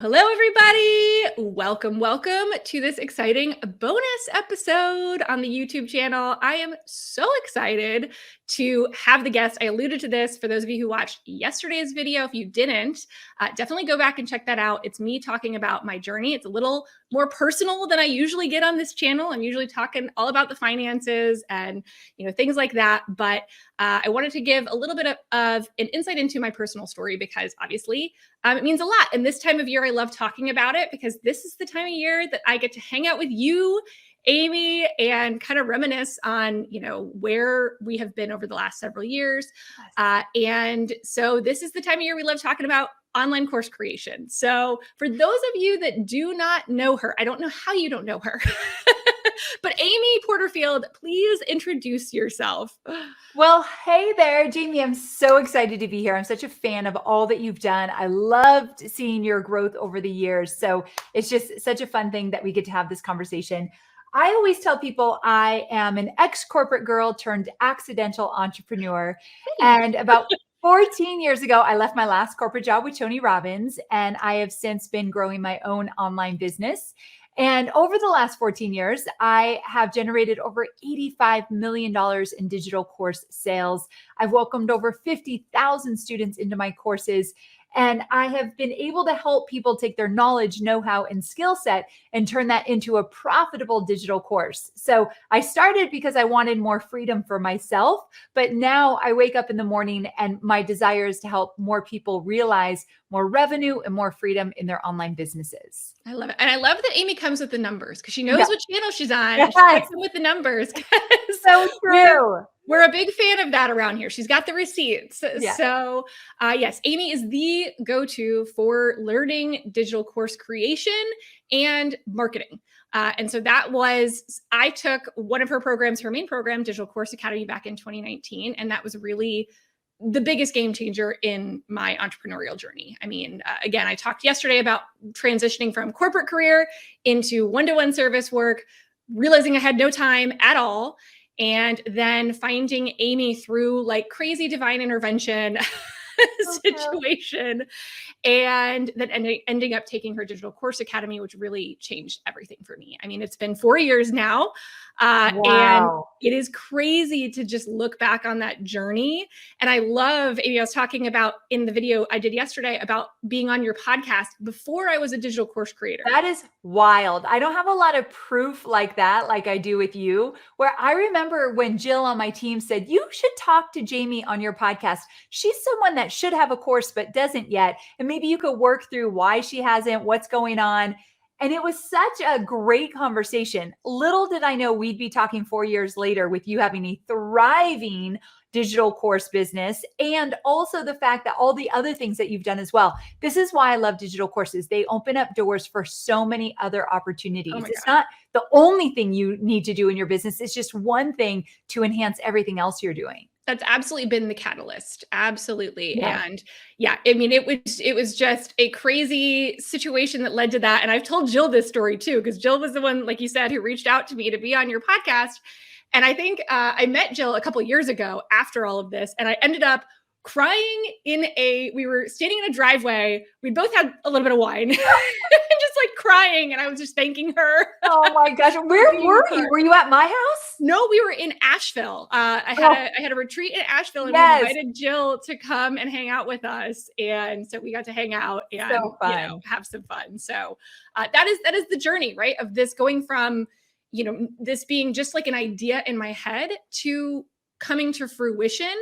Hello, everybody. Welcome to this exciting bonus episode on the YouTube channel. I am so excited to have the guest. I alluded to this for those of you who watched yesterday's video. If you didn't, definitely go back and check that out. It's me talking about my journey. It's a little more personal than I usually get on this channel. I'm usually talking all about the finances and things like that. But I wanted to give a little bit of an insight into my personal story because obviously it means a lot. And this time of year, I love talking about it because this is the time of year that I get to hang out with you, Amy, and kind of reminisce on, where we have been over the last several years. And so this is the time of year we love talking about online course creation. So for those of you that do not know her, I don't know how you don't know her, but Amy Porterfield, please introduce yourself. Well, hey there, Jamie. I'm so excited to be here. I'm such a fan of all that you've done. I loved seeing your growth over the years. So it's just such a fun thing that we get to have this conversation. I always tell people I am an ex-corporate girl turned accidental entrepreneur. And about 14 years ago, I left my last corporate job with Tony Robbins, and I have since been growing my own online business. And over the last 14 years, I have generated over $85 million in digital course sales. I've welcomed over 50,000 students into my courses. And I have been able to help people take their knowledge, know-how, and skill set and turn that into a profitable digital course. So I started because I wanted more freedom for myself, but now I wake up in the morning and my desire is to help more people realize more revenue and more freedom in their online businesses. I love it. And I love that Amy comes with the numbers because she knows what channel she's on. Yes. And she comes with the numbers. So true. We're a big fan of that around here. She's got the receipts. Yeah. So yes, Amy is the go-to for learning digital course creation and marketing. And so I took one of her programs, her main program, Digital Course Academy, back in 2019. And that was really the biggest game changer in my entrepreneurial journey. I mean, again, I talked yesterday about transitioning from corporate career into one-to-one service work, realizing I had no time at all. And then finding Amy through like crazy divine intervention situation. And then ending up taking her Digital Course Academy, which really changed everything for me. I mean, it's been 4 years now. And it is crazy to just look back on that journey. And I love, Amy, I was talking about in the video I did yesterday about being on your podcast before I was a digital course creator. That is wild. I don't have a lot of proof like that, like I do with you, where I remember when Jill on my team said, you should talk to Jamie on your podcast. She's someone that should have a course, but doesn't yet. And maybe you could work through why she hasn't, what's going on. And it was such a great conversation. Little did I know we'd be talking 4 years later with you having a thriving digital course business and also the fact that all the other things that you've done as well. This is why I love digital courses. They open up doors for so many other opportunities. It's not the only thing you need to do in your business. It's just one thing to enhance everything else you're doing. That's absolutely been the catalyst. Absolutely. Yeah. And yeah, I mean, it was just a crazy situation that led to that. And I've told Jill this story too, because Jill was the one, like you said, who reached out to me to be on your podcast. And I think I met Jill a couple of years ago after all of this. And I ended up crying we were standing in a driveway. We both had a little bit of wine and just like crying. And I was just thanking her. Oh my gosh. Where were you? Were you at my house? No, we were in Asheville. I had a retreat in Asheville and we invited Jill to come and hang out with us. And so we got to hang out and have some fun. So that is the journey, right? Of this going from, this being just like an idea in my head to coming to fruition.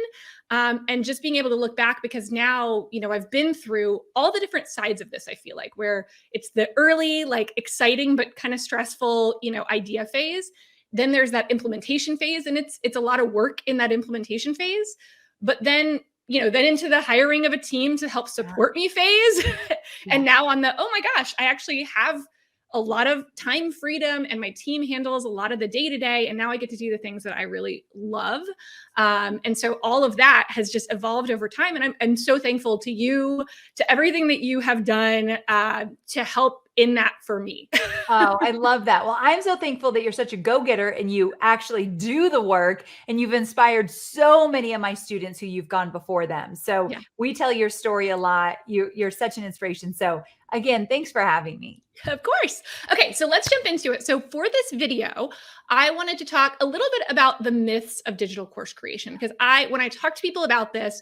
And just being able to look back because now, I've been through all the different sides of this, I feel like, where it's the early, like exciting, but kind of stressful, idea phase. Then there's that implementation phase and it's a lot of work in that implementation phase, but then, then into the hiring of a team to help support me phase. And now on the, oh my gosh, I actually have a lot of time freedom and my team handles a lot of the day-to-day. And now I get to do the things that I really love. And so all of that has just evolved over time. And I'm so thankful to you, to everything that you have done to help in that for me. Oh, I love that. Well, I'm so thankful that you're such a go-getter and you actually do the work, and you've inspired so many of my students who you've gone before them. So Yeah. we tell your story a lot. You're such an inspiration. So again, thanks for having me. Of course. Okay, so let's jump into it. So for this video, I wanted to talk a little bit about the myths of digital course creation, because when I talk to people about this,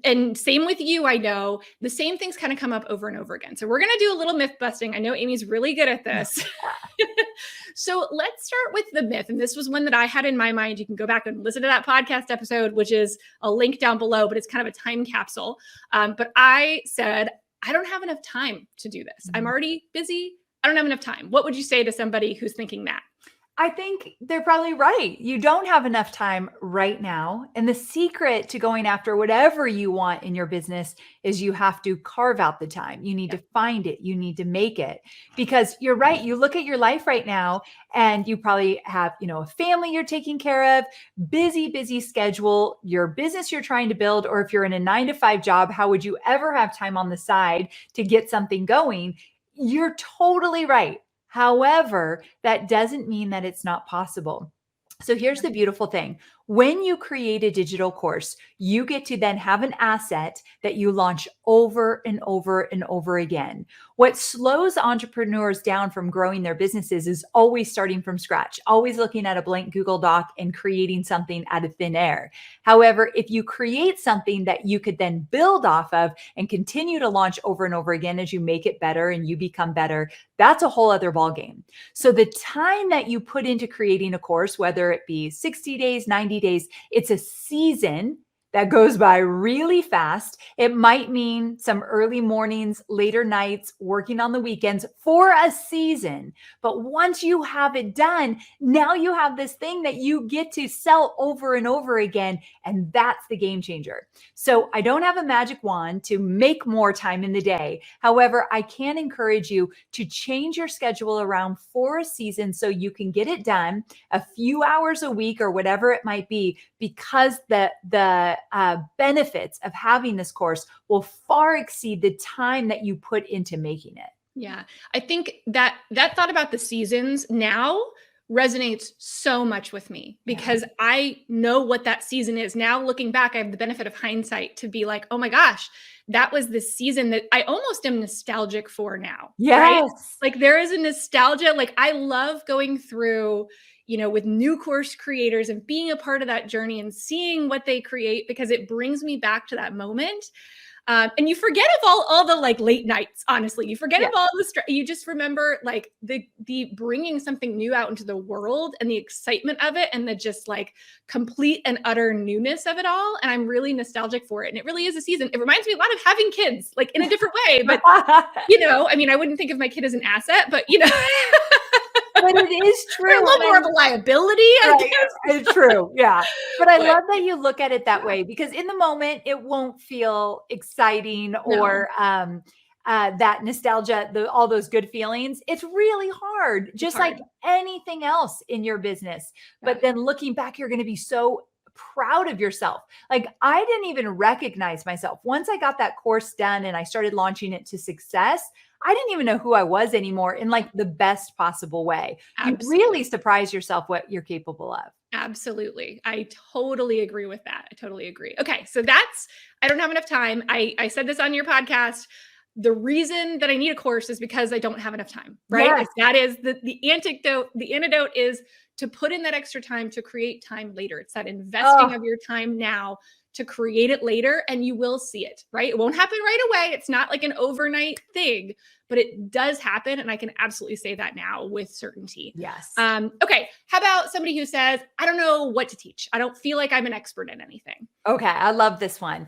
and same with you, I know the same things kind of come up over and over again. So we're going to do a little myth busting. I know Amy's really good at this. So let's start with the myth. And this was one that I had in my mind. You can go back and listen to that podcast episode, which is a link down below, but it's kind of a time capsule. But I said, I don't have enough time to do this. I'm already busy. I don't have enough time. What would you say to somebody who's thinking that? I think they're probably right. You don't have enough time right now. And the secret to going after whatever you want in your business is you have to carve out the time. You need to find it. You need to make it, because you're right. You look at your life right now and you probably have, a family you're taking care of, busy schedule, your business you're trying to build, or if you're in a 9-to-5 job, how would you ever have time on the side to get something going? You're totally right. However, that doesn't mean that it's not possible. So here's the beautiful thing. When you create a digital course, you get to then have an asset that you launch over and over and over again. What slows entrepreneurs down from growing their businesses is always starting from scratch, always looking at a blank Google Doc and creating something out of thin air. However, if you create something that you could then build off of and continue to launch over and over again as you make it better and you become better, that's a whole other ballgame. So the time that you put into creating a course, whether it be 60 days, 90 days, it's a season that goes by really fast. It might mean some early mornings, later nights, working on the weekends for a season. But once you have it done, now you have this thing that you get to sell over and over again. And that's the game changer. So I don't have a magic wand to make more time in the day. However, I can encourage you to change your schedule around for a season so you can get it done a few hours a week or whatever it might be, because the benefits of having this course will far exceed the time that you put into making it. Yeah, I think that thought about the seasons now resonates so much with me, because I know what that season is. Now looking back, I have the benefit of hindsight to be like, oh my gosh, that was the season that I almost am nostalgic for now. Yes. Right? Like there is a nostalgia. Like I love going through, with new course creators and being a part of that journey and seeing what they create, because it brings me back to that moment. And you forget of all the like late nights, honestly, you forget of all the stress. You just remember like the bringing something new out into the world and the excitement of it and the just like complete and utter newness of it all. And I'm really nostalgic for it. And it really is a season. It reminds me a lot of having kids, like in a different way, but I wouldn't think of my kid as an asset, but But it is true. A little more of a liability, I guess. It's true. Yeah. But I love that you look at it that way, because in the moment it won't feel exciting or that nostalgia, all those good feelings. It's really hard, just like anything else in your business. But then looking back, you're going to be so proud of yourself. Like I didn't even recognize myself. Once I got that course done and I started launching it to success, I didn't even know who I was anymore in like the best possible way. Absolutely. You really surprise yourself what you're capable of. Absolutely. I totally agree with that. I totally agree. Okay. So I don't have enough time. I said this on your podcast. The reason that I need a course is because I don't have enough time, right? Yes. Like that is the antidote. The antidote is to put in that extra time to create time later. It's that investing of your time now to create it later, and you will see it, right? It won't happen right away. It's not like an overnight thing, but it does happen. And I can absolutely say that now with certainty. Yes. Okay. How about somebody who says, I don't know what to teach. I don't feel like I'm an expert in anything. Okay. I love this one.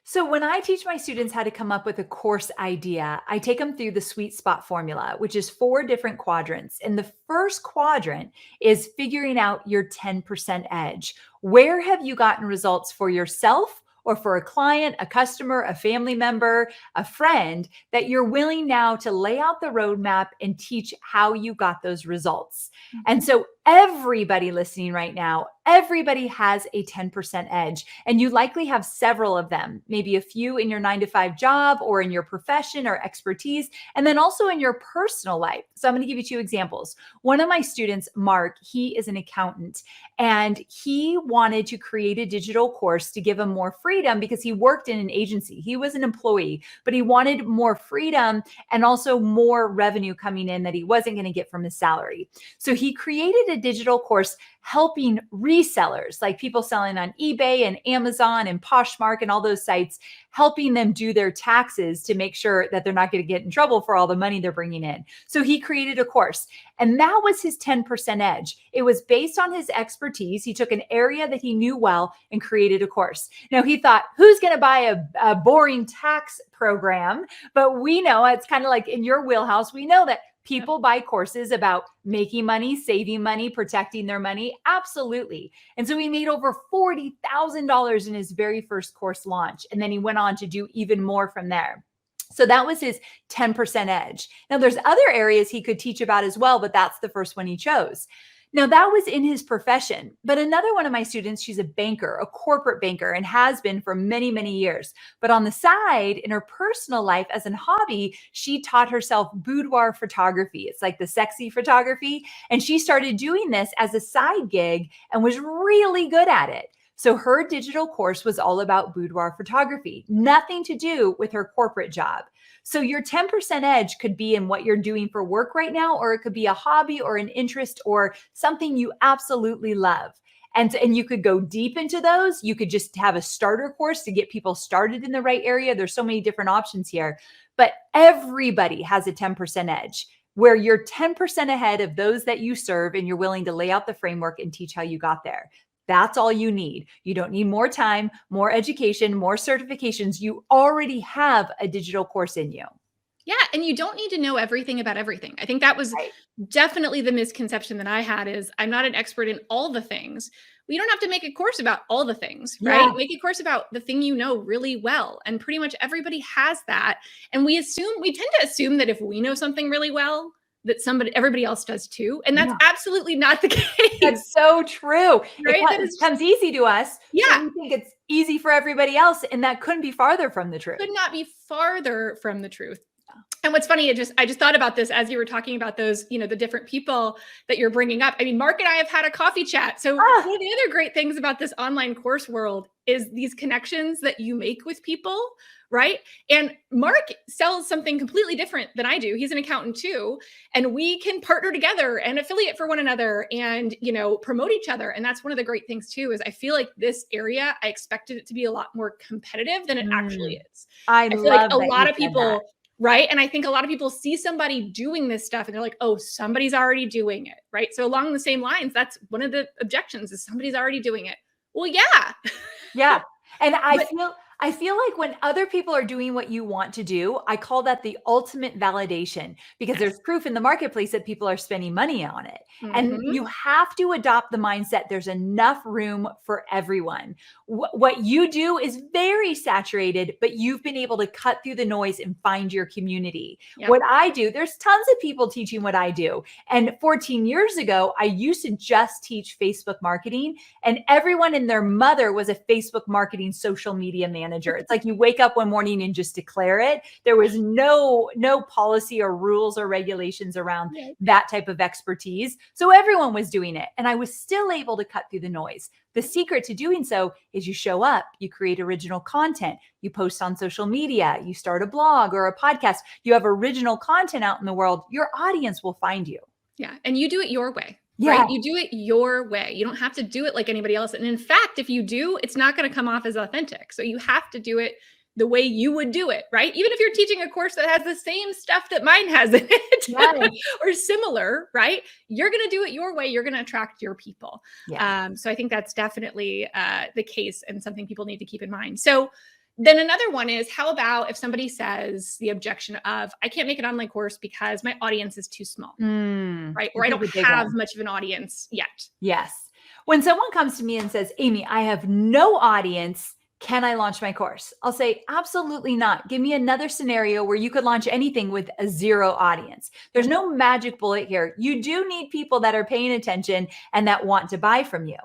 So when I teach my students how to come up with a course idea, I take them through the sweet spot formula, which is 4 different quadrants. And the first quadrant is figuring out your 10% edge. Where have you gotten results for yourself or for a client, a customer, a family member, a friend, that you're willing now to lay out the roadmap and teach how you got those results? And so everybody listening right now, everybody has a 10% edge, and you likely have several of them, maybe a few in your 9 to 5 job or in your profession or expertise, and then also in your personal life. So I'm going to give you 2 examples. One of my students, Mark, he is an accountant, and he wanted to create a digital course to give him more freedom because he worked in an agency. He was an employee, but he wanted more freedom and also more revenue coming in that he wasn't going to get from his salary. So he created a digital course helping resellers, like people selling on eBay and Amazon and Poshmark and all those sites, helping them do their taxes to make sure that they're not going to get in trouble for all the money they're bringing in. So he created a course, and that was his 10% edge. It was based on his expertise. He took an area that he knew well and created a course. Now he thought, who's going to buy a boring tax program? But we know, it's kind of like in your wheelhouse, we know that people buy courses about making money, saving money, protecting their money. Absolutely. And so he made over $40,000 in his very first course launch. And then he went on to do even more from there. So that was his 10% edge. Now there's other areas he could teach about as well, but that's the first one he chose. Now that was in his profession, but another one of my students, she's a banker, a corporate banker, and has been for many, many years. But on the side, in her personal life as a hobby, she taught herself boudoir photography. It's like the sexy photography. And she started doing this as a side gig and was really good at it. So her digital course was all about boudoir photography, nothing to do with her corporate job. So your 10% edge could be in what you're doing for work right now, or it could be a hobby or an interest or something you absolutely love. And you could go deep into those. You could just have a starter course to get people started in the right area. There's so many different options here, but everybody has a 10% edge where you're 10% ahead of those that you serve, and you're willing to lay out the framework and teach how you got there. That's all you need. You don't need more time, more education, more certifications. You already have a digital course in you. Yeah. And you don't need to know everything about everything. I think that was definitely the misconception that I had, is I'm not an expert in all the things. Well, you don't have to make a course about all the things, right? Yeah. Make a course about the thing you know really well. And pretty much everybody has that. And we tend to assume that if we know something really well, that everybody else does too. And that's absolutely not the case. That's so true. Right? It comes easy to us. Yeah. So we think it's easy for everybody else. And that couldn't be farther from the truth. Could not be farther from the truth. And what's funny, I just thought about this as you were talking about those, the different people that you're bringing up. I mean, Mark and I have had a coffee chat. So one of the other great things about this online course world is these connections that you make with people, right? And Mark sells something completely different than I do. He's an accountant too. And we can partner together and affiliate for one another and, promote each other. And that's one of the great things too, is I feel like this area, I expected it to be a lot more competitive than it actually is. I feel like a lot of people... Right. And I think a lot of people see somebody doing this stuff and they're like, oh, somebody's already doing it. Right. So along the same lines, that's one of the objections, is somebody's already doing it. Well, yeah. Yeah. And I feel like when other people are doing what you want to do, I call that the ultimate validation, because there's proof in the marketplace that people are spending money on it. And you have to adopt the mindset there's enough room for everyone. What you do is very saturated, but you've been able to cut through the noise and find your community. Yep. What I do, there's tons of people teaching what I do. And 14 years ago, I used to just teach Facebook marketing, and everyone and their mother was a Facebook marketing social media manager. It's like you wake up one morning and just declare it. There was no policy or rules or regulations around that type of expertise. So everyone was doing it, and I was still able to cut through the noise. The secret to doing so is you show up, you create original content, you post on social media, you start a blog or a podcast, you have original content out in the world, your audience will find you. Yeah. And you do it your way. Yeah. Right? You do it your way. You don't have to do it like anybody else. And in fact, if you do, it's not going to come off as authentic. So you have to do it the way you would do it, right? Even if you're teaching a course that has the same stuff that mine has in it or similar, right? You're going to do it your way. You're going to attract your people. Yeah. So I think that's definitely the case, and something people need to keep in mind. So then another one is, how about if somebody says the objection of, I can't make an online course because my audience is too small, right? Or I don't have much of an audience yet. Yes. When someone comes to me and says, Amy, I have no audience, can I launch my course? I'll say, absolutely not. Give me another scenario where you could launch anything with a zero audience. There's no magic bullet here. You do need people that are paying attention and that want to buy from you.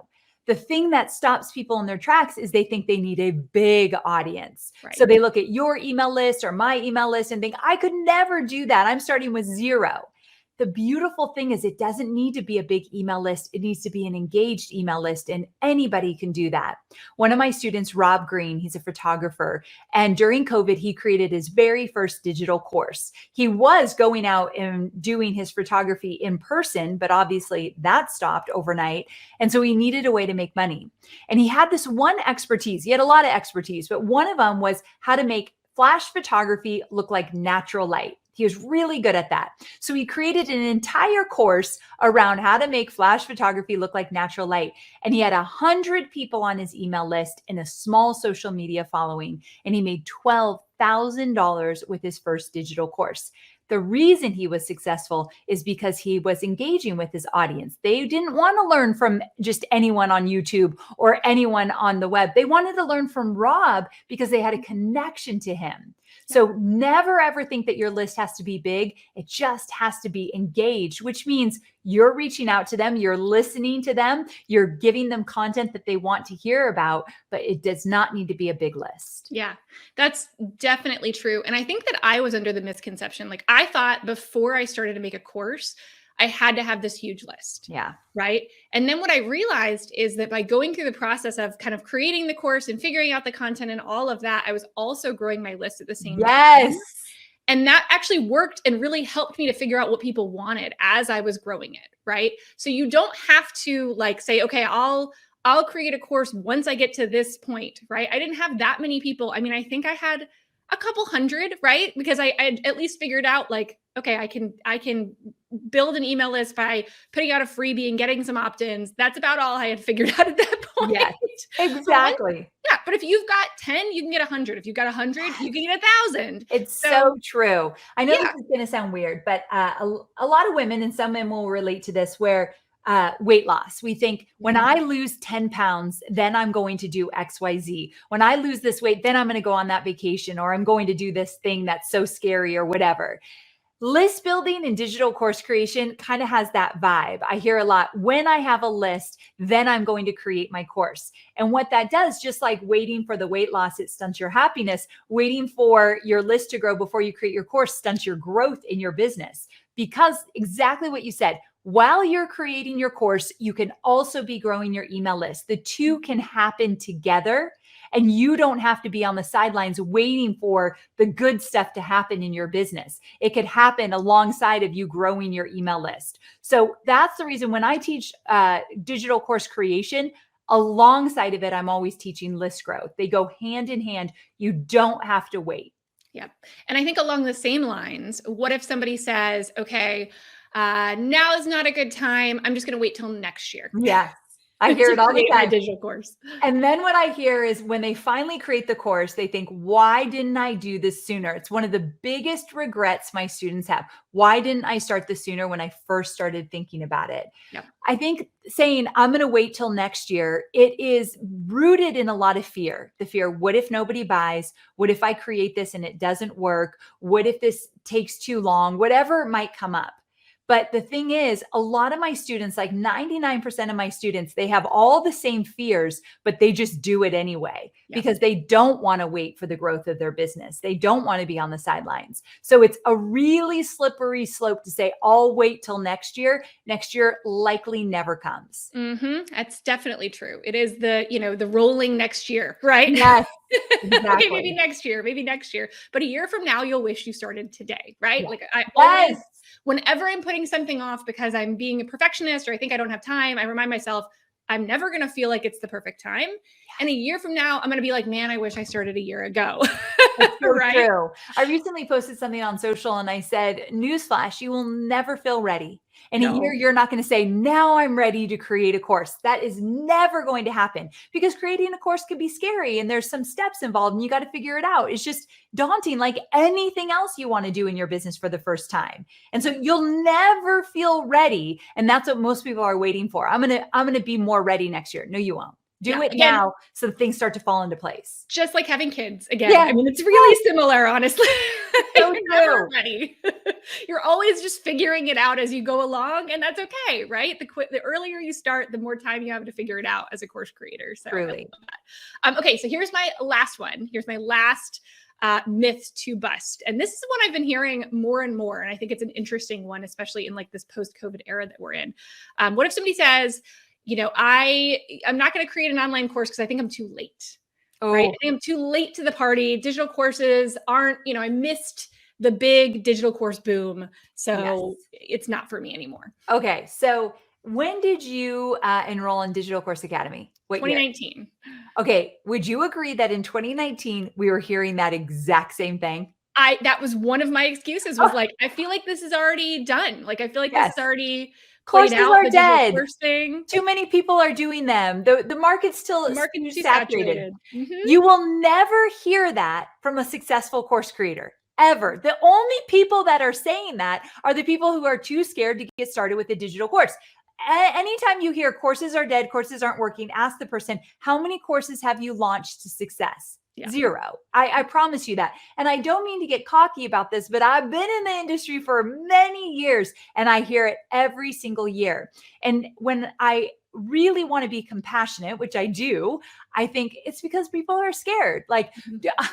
The thing that stops people in their tracks is they think they need a big audience. Right. So they look at your email list or my email list and think, I could never do that. I'm starting with 0. The beautiful thing is it doesn't need to be a big email list. It needs to be an engaged email list, and anybody can do that. One of my students, Rob Green, he's a photographer, and during COVID, he created his very first digital course. He was going out and doing his photography in person, but obviously that stopped overnight. And so he needed a way to make money. And he had this one expertise. He had a lot of expertise, but one of them was how to make flash photography look like natural light. He was really good at that. So he created an entire course around how to make flash photography look like natural light. And he had 100 people on his email list and a small social media following. And he made $12,000 with his first digital course. The reason he was successful is because he was engaging with his audience. They didn't want to learn from just anyone on YouTube or anyone on the web. They wanted to learn from Rob because they had a connection to him. So never ever think that your list has to be big. It just has to be engaged, which means you're reaching out to them, you're listening to them, you're giving them content that they want to hear about, but it does not need to be a big list. Yeah, that's definitely true. And I think that I was under the misconception. Like, I thought before I started to make a course, I had to have this huge list. Yeah. Right. And then what I realized is that by going through the process of kind of creating the course and figuring out the content and all of that, I was also growing my list at the same time. And that actually worked and really helped me to figure out what people wanted as I was growing it. Right. So you don't have to like say, okay, I'll create a course once I get to this point. Right. I didn't have that many people. I mean, I think I had a couple hundred, right? Because I at least figured out like, okay, I can build an email list by putting out a freebie and getting some opt-ins. That's about all I had figured out at that point. Yes, exactly. But if you've got 10, you can get 100. If you've got 100, you can get 1,000. It's so true. I know this is going to sound weird, but a lot of women, and some men will relate to this, where weight loss. We think when I lose 10 pounds, then I'm going to do XYZ. When I lose this weight, then I'm going to go on that vacation, or I'm going to do this thing that's so scary or whatever. List building and digital course creation kind of has that vibe. I hear a lot, when I have a list, then I'm going to create my course. And what that does, just like waiting for the weight loss, it stunts your happiness. Waiting for your list to grow before you create your course stunts your growth in your business. Because exactly what you said, while you're creating your course, you can also be growing your email list. The two can happen together. And you don't have to be on the sidelines waiting for the good stuff to happen in your business. It could happen alongside of you growing your email list. So that's the reason when I teach digital course creation, alongside of it, I'm always teaching list growth. They go hand in hand. You don't have to wait. Yeah. And I think along the same lines, what if somebody says, okay, now is not a good time. I'm just going to wait till next year. Yeah. I hear it all the time. Digital course. And then what I hear is when they finally create the course, they think, why didn't I do this sooner? It's one of the biggest regrets my students have. Why didn't I start this sooner when I first started thinking about it? Yep. I think saying I'm going to wait till next year, it is rooted in a lot of fear. The fear, what if nobody buys? What if I create this and it doesn't work? What if this takes too long? Whatever might come up. But the thing is, a lot of my students, like 99% of my students, they have all the same fears, but they just do it anyway because they don't want to wait for the growth of their business. They don't want to be on the sidelines. So it's a really slippery slope to say, I'll wait till next year. Next year likely never comes. That's definitely true. It is the rolling next year, right? Yes. Exactly. Okay, maybe next year. But a year from now, you'll wish you started today, right? Yeah. Like I always, whenever I'm putting something off because I'm being a perfectionist or I think I don't have time, I remind myself, I'm never going to feel like it's the perfect time. And a year from now, I'm going to be like, man, I wish I started a year ago. That's so right? true. I recently posted something on social and I said, newsflash, you will never feel ready. In a year, you're not going to say, now I'm ready to create a course. That is never going to happen because creating a course could be scary and there's some steps involved and you got to figure it out. It's just daunting, like anything else you want to do in your business for the first time. And so you'll never feel ready. And that's what most people are waiting for. I'm going to be more ready next year. No, you won't. Do Yeah. it Again, now so that things start to fall into place. just like having kids. Again, Yeah. I mean, it's really similar, honestly. So You're never true. ready. You're always just figuring it out as you go along, and that's okay, right? The earlier you start, the more time you have to figure it out as a course creator. So I Truly. love that. Okay, so here's my last one. Here's my last myth to bust. And this is one I've been hearing more and more. And I think it's an interesting one, especially in like this post-COVID era that we're in. What if somebody says, I'm not going to create an online course because I think I'm too late, right? Oh, I think I'm too late to the party. Digital courses aren't, I missed the big digital course boom. So yes. it's not for me anymore. Okay. So when did you enroll in Digital Course Academy? What year? 2019. Okay. Would you agree that in 2019, we were hearing that exact same thing? That was one of my excuses was like, I feel like this is already done. Like, I feel like this Yes. is already played Courses out, are the digital dead. course thing. Too many people are doing them. The market's still The market's too too saturated. saturated. Mm-hmm. You will never hear that from a successful course creator. Ever. The only people that are saying that are the people who are too scared to get started with a digital course. Anytime you hear courses are dead, courses aren't working, ask the person, how many courses have you launched to success? Yeah. 0. I promise you that. And I don't mean to get cocky about this, but I've been in the industry for many years and I hear it every single year. And when I really want to be compassionate, which I do, I think it's because people are scared. Like,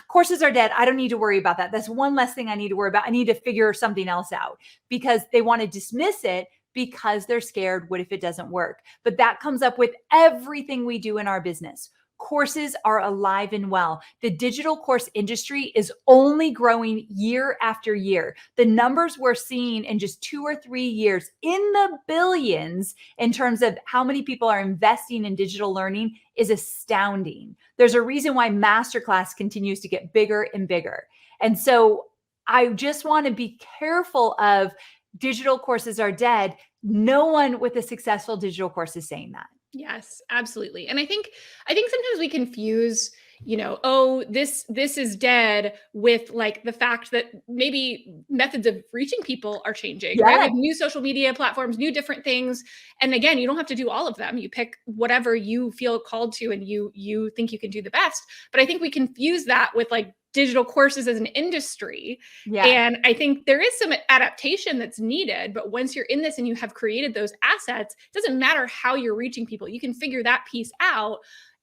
courses are dead. I don't need to worry about that. That's one less thing I need to worry about. I need to figure something else out, because they want to dismiss it because they're scared. What if it doesn't work? But that comes up with everything we do in our business. Courses are alive and well. The digital course industry is only growing year after year. The numbers we're seeing in just 2 or 3 years in the billions in terms of how many people are investing in digital learning is astounding. There's a reason why Masterclass continues to get bigger and bigger. And so I just want to be careful of digital courses are dead. No one with a successful digital course is saying that. Yes, absolutely. And I think sometimes we confuse, oh, this is dead with like the fact that maybe methods of reaching people are changing, right? We have new social media platforms, new different things. And again, you don't have to do all of them. You pick whatever you feel called to and you think you can do the best. But I think we confuse that with like digital courses as an industry. Yeah. And I think there is some adaptation that's needed, but once you're in this and you have created those assets, it doesn't matter how you're reaching people. You can figure that piece out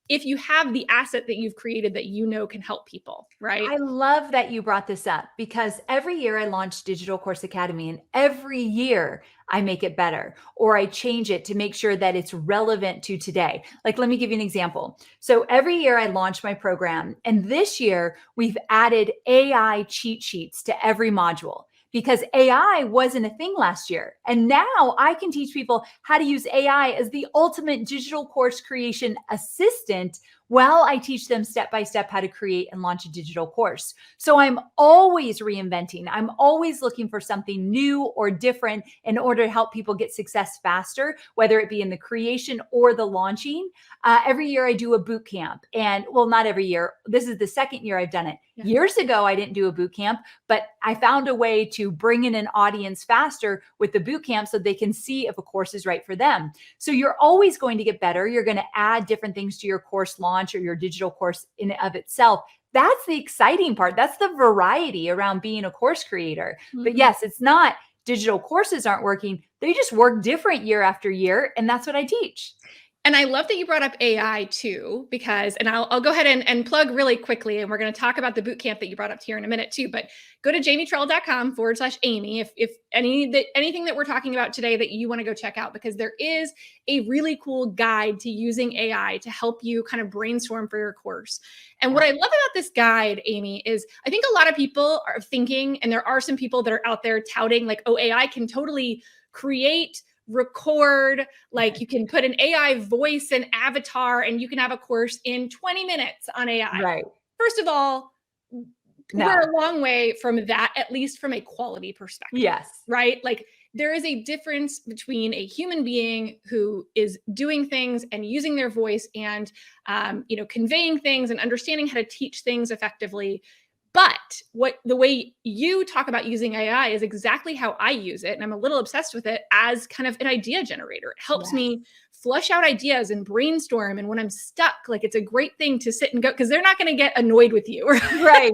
if you have the asset that you've created that can help people, right? I love that you brought this up, because every year I launch Digital Course Academy and every year I make it better, or I change it to make sure that it's relevant to today. Like, let me give you an example. So every year I launch my program, and this year we've added AI cheat sheets to every module, because AI wasn't a thing last year. And now I can teach people how to use AI as the ultimate digital course creation assistant while I teach them step by step how to create and launch a digital course. So I'm always reinventing. I'm always looking for something new or different in order to help people get success faster, whether it be in the creation or the launching. Every year I do a boot camp, and well, not every year. This is the second year I've done it. Yeah. Years ago, I didn't do a boot camp, but I found a way to bring in an audience faster with the boot camp so they can see if a course is right for them. So you're always going to get better. You're going to add different things to your course launch or your digital course in and of itself. That's the exciting part. That's the variety around being a course creator. Mm-hmm. But yes, it's not digital courses aren't working. They just work different year after year. And that's what I teach. And I love that you brought up AI too, because, and I'll go ahead and plug really quickly, and we're going to talk about the bootcamp that you brought up here in a minute too, but go to jamietrull.com/Amy if anything that we're talking about today that you want to go check out, because there is a really cool guide to using AI to help you kind of brainstorm for your course. And what I love about this guide, Amy, is I think a lot of people are thinking, and there are some people that are out there touting like, oh, AI can totally create, record, like you can put an AI voice and avatar and you can have a course in 20 minutes on AI. Right. First of all, we're a long way from that, at least from a quality perspective. Yes. Right? Like there is a difference between a human being who is doing things and using their voice and, conveying things and understanding how to teach things effectively. But the way you talk about using AI is exactly how I use it. And I'm a little obsessed with it as kind of an idea generator. It helps me flush out ideas and brainstorm. And when I'm stuck, like it's a great thing to sit and go, because they're not going to get annoyed with you. Right.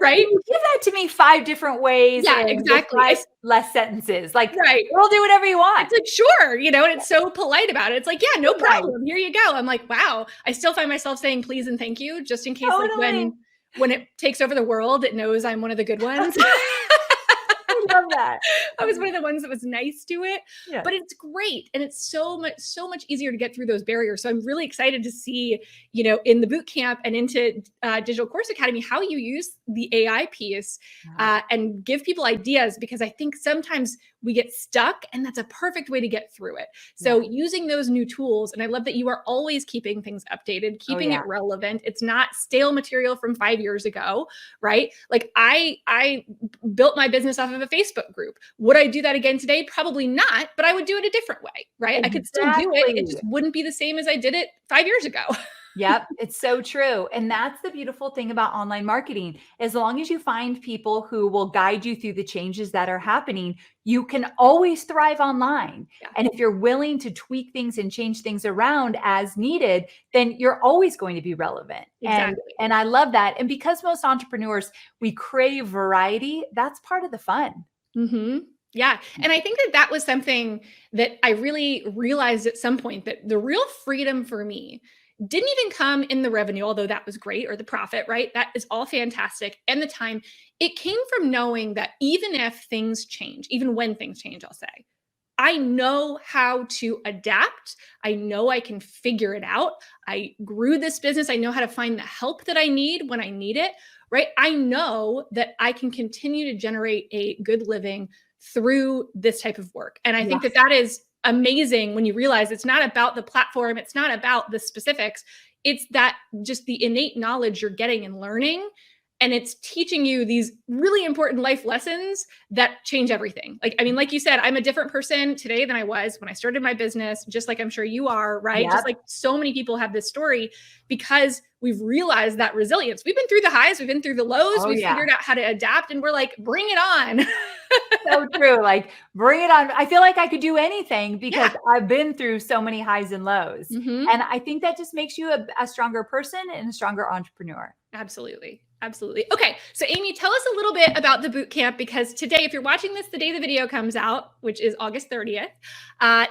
Right. You give that to me 5 different ways. Yeah, and exactly. 5 less sentences. Like, Right. we'll do whatever you want. It's like, sure, and it's so polite about it. It's like, yeah, no Right. problem. Here you go. I'm like, wow. I still find myself saying please and thank you, just in case like when it takes over the world, it knows I'm one of the good ones. I love that. I was one of the ones that was nice to it, Yeah. but it's great. And it's so much easier to get through those barriers. So I'm really excited to see, in the boot camp and into Digital Course Academy, how you use the AI piece and give people ideas, because I think sometimes we get stuck, and that's a perfect way to get through it. So using those new tools, and I love that you are always keeping things updated, keeping it relevant. It's not stale material from 5 years ago, right? Like I built my business off of a Facebook group. Would I do that again today? Probably not, but I would do it a different way, right? Exactly. I could still do it. It just wouldn't be the same as I did it 5 years ago. Yep, it's so true. And that's the beautiful thing about online marketing. As long as you find people who will guide you through the changes that are happening, you can always thrive online. Yeah. And if you're willing to tweak things and change things around as needed, then you're always going to be relevant. Exactly. And I love that. And because most entrepreneurs, we crave variety, that's part of the fun. Mm-hmm. Yeah. And I think that was something that I really realized at some point, that the real freedom for me didn't even come in the revenue, although that was great, or the profit, right? That is all fantastic. And the time, it came from knowing that even if things change, even when things change, I'll say, I know how to adapt. I know I can figure it out. I grew this business. I know how to find the help that I need when I need it, right? I know that I can continue to generate a good living through this type of work. And I think that is amazing when you realize it's not about the platform. It's not about the specifics. It's that just the innate knowledge you're getting and learning. And it's teaching you these really important life lessons that change everything. Like you said, I'm a different person today than I was when I started my business, just like I'm sure you are, right? Yep. Just like so many people have this story, because we've realized that resilience. We've been through the highs, we've been through the lows, we've figured out how to adapt, and we're like, bring it on. So true. Like, bring it on. I feel like I could do anything because I've been through so many highs and lows. Mm-hmm. And I think that just makes you a stronger person and a stronger entrepreneur. Absolutely. Absolutely. Okay. So Amy, tell us a little bit about the boot camp, because today, if you're watching this the day the video comes out, which is August 30th,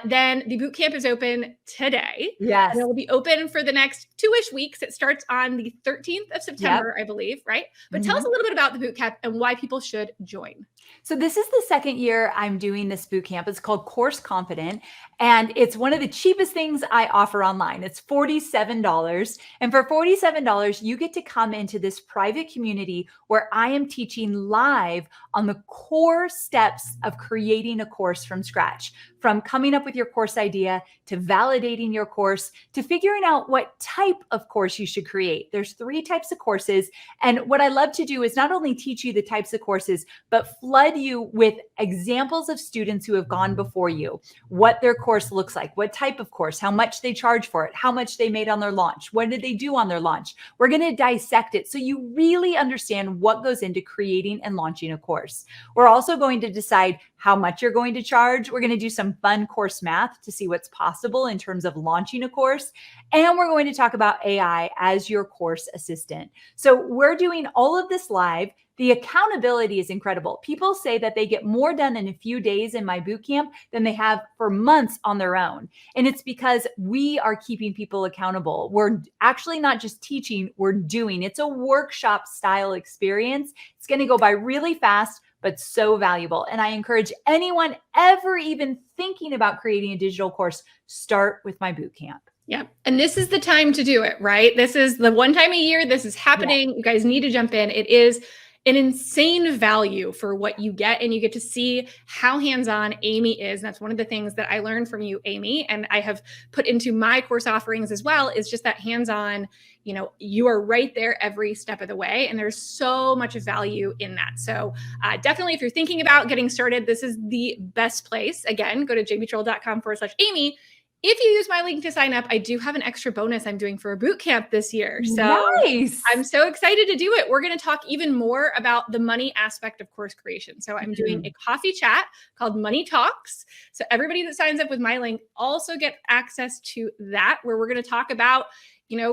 then the boot camp is open today. Yes. And it will be open for the next 2-ish weeks. It starts on the 13th of September, I believe, right? But tell us a little bit about the boot camp and why people should join. So this is the second year I'm doing this boot camp. It's called Course Confident, and it's one of the cheapest things I offer online. It's $47. And for $47, you get to come into this private community where I am teaching live on the core steps of creating a course from scratch, from coming up with your course idea to validating your course to figuring out what type of course you should create. There's 3 types of courses. And what I love to do is not only teach you the types of courses, but flood you with examples of students who have gone before you, what their course looks like, what type of course, how much they charge for it, how much they made on their launch, what did they do on their launch. We're going to dissect it so you really understand what goes into creating and launching a course. We're also going to decide how much you're going to charge. We're going to do some fun course math to see what's possible in terms of launching a course. And we're going to talk about AI as your course assistant. So we're doing all of this live. The accountability is incredible. People say that they get more done in a few days in my boot camp than they have for months on their own. And it's because we are keeping people accountable. We're actually not just teaching, we're doing. It's a workshop style experience. It's going to go by really fast, but so valuable. And I encourage anyone ever even thinking about creating a digital course, start with my boot camp. Yeah. And this is the time to do it, right? This is the one time a year this is happening. You guys need to jump in. It is an insane value for what you get, and you get to see how hands-on Amy is. And that's one of the things that I learned from you, Amy, and I have put into my course offerings as well, is just that hands-on, you are right there every step of the way. And there's so much value in that. So definitely, if you're thinking about getting started, this is the best place. Again, go to jamietrull.com/Amy. If you use my link to sign up, I do have an extra bonus I'm doing for a boot camp this year. So Nice. I'm so excited to do it. We're going to talk even more about the money aspect of course creation. So I'm doing a coffee chat called Money Talks. So everybody that signs up with my link also get access to that, where we're going to talk about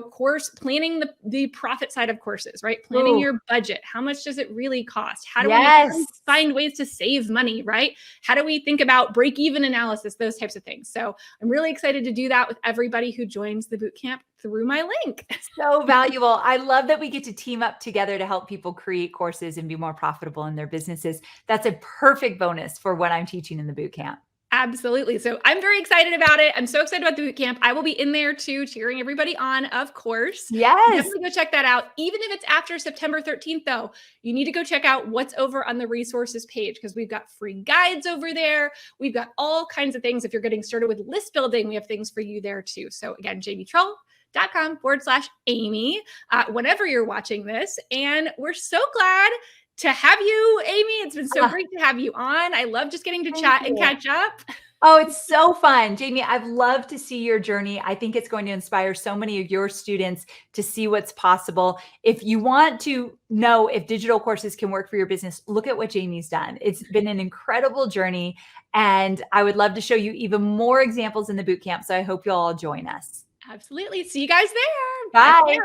course planning, the profit side of courses, right? Planning your budget. How much does it really cost? How do we find ways to save money, right? How do we think about break-even analysis, those types of things? So I'm really excited to do that with everybody who joins the bootcamp through my link. So valuable. I love that we get to team up together to help people create courses and be more profitable in their businesses. That's a perfect bonus for what I'm teaching in the bootcamp. Absolutely. So I'm very excited about it. I'm so excited about the bootcamp. I will be in there too, cheering everybody on, of course. Yes. Definitely go check that out. Even if it's after September 13th, though, you need to go check out what's over on the resources page, because we've got free guides over there. We've got all kinds of things. If you're getting started with list building, we have things for you there too. So again, JamieTrull.com/Amy, whenever you're watching this. And we're so glad to have you, Amy. It's been so great to have you on. I love just getting to chat and catch up. Oh, it's so fun. Jamie, I've loved to see your journey. I think it's going to inspire so many of your students to see what's possible. If you want to know if digital courses can work for your business, look at what Jamie's done. It's been an incredible journey, and I would love to show you even more examples in the bootcamp. So I hope you'll all join us. Absolutely. See you guys there. Bye.